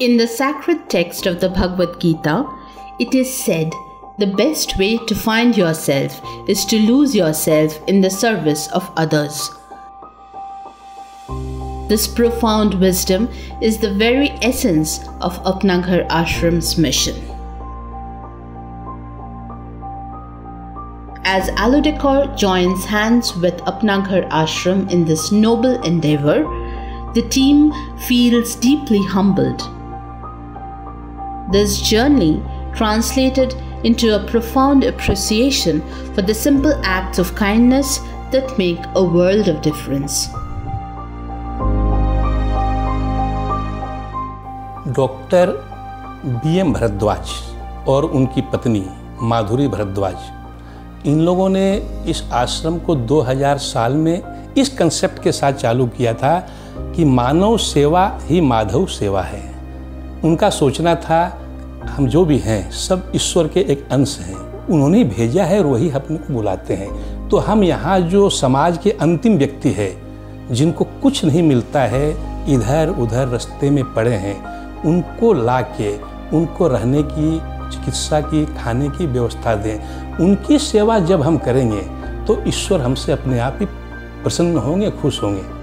In the sacred text of the Bhagavad Gita, it is said, the best way to find yourself is to lose yourself in the service of others. This profound wisdom is the very essence of Apna Ghar Ashram's mission. As Alodecor joins hands with Apna Ghar Ashram in this noble endeavor, the team feels deeply humbled. This journey translated into a profound appreciation for the simple acts of kindness that make a world of difference. Doctor BM Bhardwaj और उनकी पत्नी माधुरी भारद्वाज, इन लोगों ने इस आश्रम को 2000 साल में इस कंसेप्ट के साथ चालू किया था कि मानव सेवा ही माधव सेवा है। उनका सोचना था हम जो भी हैं सब ईश्वर के एक अंश हैं, उन्होंने भेजा है और वही अपने को बुलाते हैं। तो हम यहाँ जो समाज के अंतिम व्यक्ति है, जिनको कुछ नहीं मिलता है, इधर उधर रास्ते में पड़े हैं, उनको लाके उनको रहने की, चिकित्सा की, खाने की व्यवस्था दें। उनकी सेवा जब हम करेंगे तो ईश्वर हमसे अपने आप ही प्रसन्न होंगे, खुश होंगे।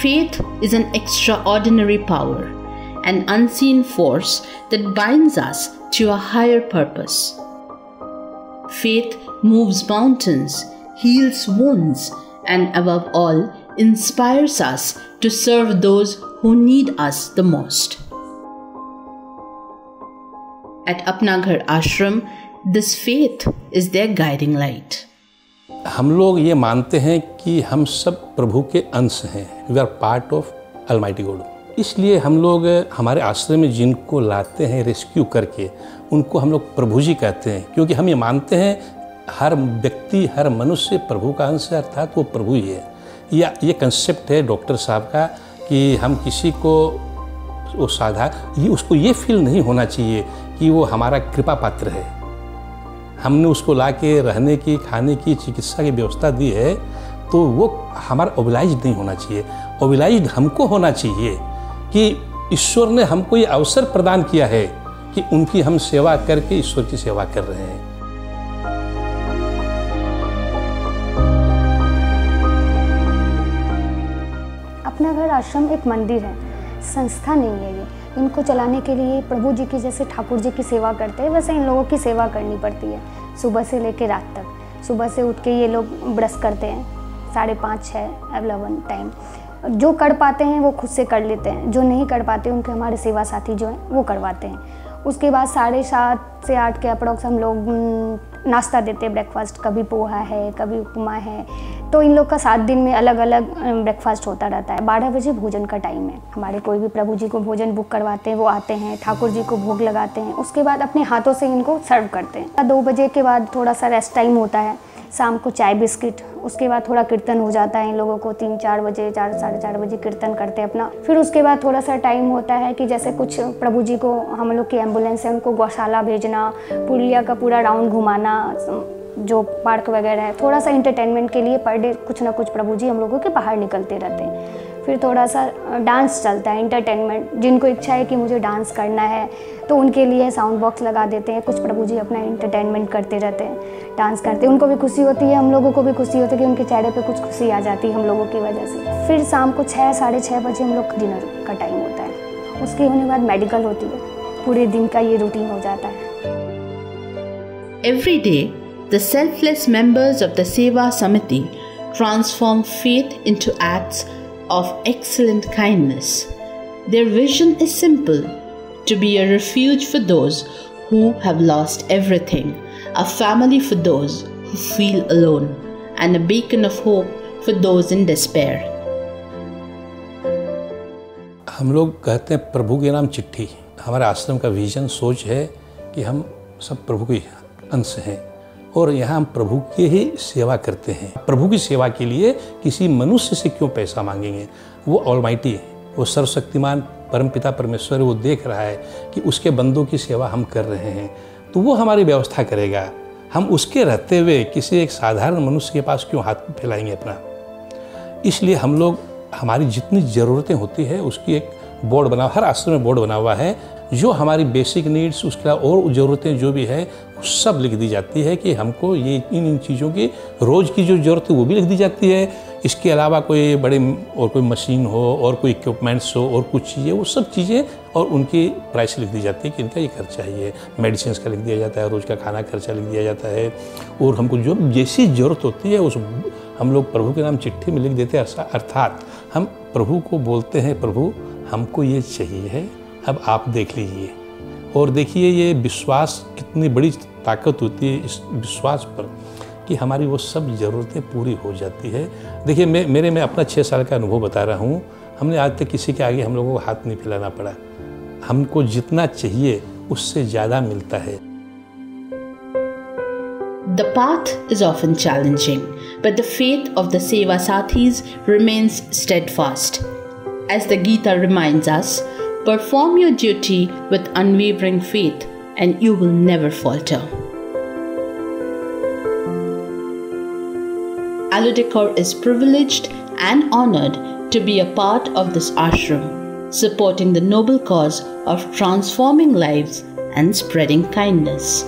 Faith is an extraordinary power, an unseen force that binds us to a higher purpose. Faith moves mountains, heals wounds, and above all, inspires us to serve those who need us the most. At Apna Ghar Ashram, this faith is their guiding light. हम लोग ये मानते हैं कि हम सब प्रभु के अंश हैं, we are part of almighty God. इसलिए हम लोग हमारे आश्रम में जिनको लाते हैं रेस्क्यू करके, उनको हम लोग प्रभु जी कहते हैं, क्योंकि हम ये मानते हैं हर व्यक्ति, हर मनुष्य प्रभु का अंश है, अर्थात वो प्रभु ही है। या ये कंसेप्ट है डॉक्टर साहब का कि हम किसी को वो उसको ये फील नहीं होना चाहिए कि वो हमारा कृपा पात्र है। हमने उसको ला के रहने की, खाने की, चिकित्सा की व्यवस्था दी है, तो वो हमारा ओबिलाइज नहीं होना चाहिए। ओबिलाइज हमको होना चाहिए कि ईश्वर ने हमको ये अवसर प्रदान किया है कि उनकी हम सेवा करके ईश्वर की सेवा कर रहे हैं। अपना घर आश्रम एक मंदिर है, संस्था नहीं है। ये इनको चलाने के लिए प्रभु जी की जैसे ठाकुर जी की सेवा करते हैं, वैसे इन लोगों की सेवा करनी पड़ती है सुबह से लेकर रात तक। सुबह से उठ के ये लोग ब्रश करते हैं 5:30, 6 11 टाइम। जो कर पाते हैं वो खुद से कर लेते हैं, जो नहीं कर पाते उनके हमारे सेवा साथी जो हैं वो करवाते हैं। उसके बाद 7:30 से 8 के अप्रॉक्स हम लोग नाश्ता देते हैं, ब्रेकफास्ट। कभी पोहा है, कभी उपमा है। तो इन लोग का 7 दिन में अलग अलग ब्रेकफास्ट होता रहता है। 12 बजे भोजन का टाइम है। हमारे कोई भी प्रभु जी को भोजन बुक करवाते हैं, वो आते हैं, ठाकुर जी को भोग लगाते हैं, उसके बाद अपने हाथों से इनको सर्व करते हैं। 2 बजे के बाद थोड़ा सा रेस्ट टाइम होता है, शाम को चाय बिस्किट, उसके बाद थोड़ा कीर्तन हो जाता है इन लोगों को। 3-4 बजे, 4 साढ़े 4 बजे कीर्तन करते हैं अपना। फिर उसके बाद थोड़ा सा टाइम होता है कि जैसे कुछ प्रभु जी को, हम लोग की एम्बुलेंस है, उनको गौशाला भेजना, पुरुलिया का पूरा राउंड घुमाना, जो पार्क वगैरह है, थोड़ा सा इंटरटेनमेंट के लिए पर डे कुछ ना कुछ प्रभु जी हम लोगों के बाहर निकलते रहते हैं। फिर थोड़ा सा डांस चलता है, इंटरटेनमेंट। जिनको इच्छा है कि मुझे डांस करना है तो उनके लिए साउंड बॉक्स लगा देते हैं। कुछ प्रभु जी अपना इंटरटेनमेंट करते रहते हैं, डांस करते हैं। उनको भी खुशी होती है, हम लोगों को भी खुशी होती है कि उनके चेहरे पे कुछ खुशी आ जाती है हम लोगों की वजह से। फिर शाम को 6 साढ़े 6 बजे हम लोग का डिनर का टाइम होता है। उसके होने के बाद मेडिकल होती है। पूरे दिन का ये रूटीन हो जाता है। Every day, the selfless members of the Seva Samiti transform faith into acts of excellent kindness. Their vision is simple: to be a refuge for those who have lost everything, a family for those who feel alone, and a beacon of hope for those in despair. हम लोग कहते हैं प्रभु के नाम चिट्ठी। हमारे आश्रम का विजन, सोच है कि हम सब प्रभु के अंश हैं और यहाँ हम प्रभु की ही सेवा करते हैं। प्रभु की सेवा के लिए किसी मनुष्य से क्यों पैसा मांगेंगे? वो ऑलमाइटी है, वो सर्वशक्तिमान परमपिता परमेश्वर, वो देख रहा है कि उसके बंदों की सेवा हम कर रहे हैं, तो वो हमारी व्यवस्था करेगा। हम उसके रहते हुए किसी एक साधारण मनुष्य के पास क्यों हाथ फैलाएंगे अपना? इसलिए हम लोग हमारी जितनी ज़रूरतें होती है उसकी एक बोर्ड बना, हर आश्रम में बोर्ड बना हुआ है, जो हमारी बेसिक नीड्स, उसके अलावा और ज़रूरतें जो भी है सब लिख दी जाती है कि हमको ये इन चीज़ों की रोज़ की जो ज़रूरत है वो भी लिख दी जाती है। इसके अलावा कोई बड़े और कोई मशीन हो और कोई इक्विपमेंट्स हो और कुछ चीज़ें, वो सब चीज़ें और उनकी प्राइस लिख दी जाती है कि इनका ये खर्चा है, मेडिसिन का लिख दिया जाता है, रोज़ का खाना खर्चा लिख दिया जाता है। और हमको जो जैसी ज़रूरत होती है उस हम लोग प्रभु के नाम चिट्ठी में लिख देते हैं। अर्थात हम प्रभु को बोलते हैं, प्रभु हमको ये चाहिए है, अब आप देख लीजिए। और देखिए ये विश्वास कितनी बड़ी ताकत होती है इस विश्वास पर कि हमारी वो सब ज़रूरतें पूरी हो जाती है। देखिए मैं अपना 6 साल का अनुभव बता रहा हूँ। हमने आज तक किसी के आगे हम लोगों को हाथ नहीं फैलाना पड़ा। हमको जितना चाहिए उससे ज़्यादा मिलता है। The path is often challenging, but the faith of the Seva Sathis remains steadfast. As the Gita reminds us, perform your duty with unwavering faith and you will never falter. Aludecor is privileged and honored to be a part of this ashram, supporting the noble cause of transforming lives and spreading kindness.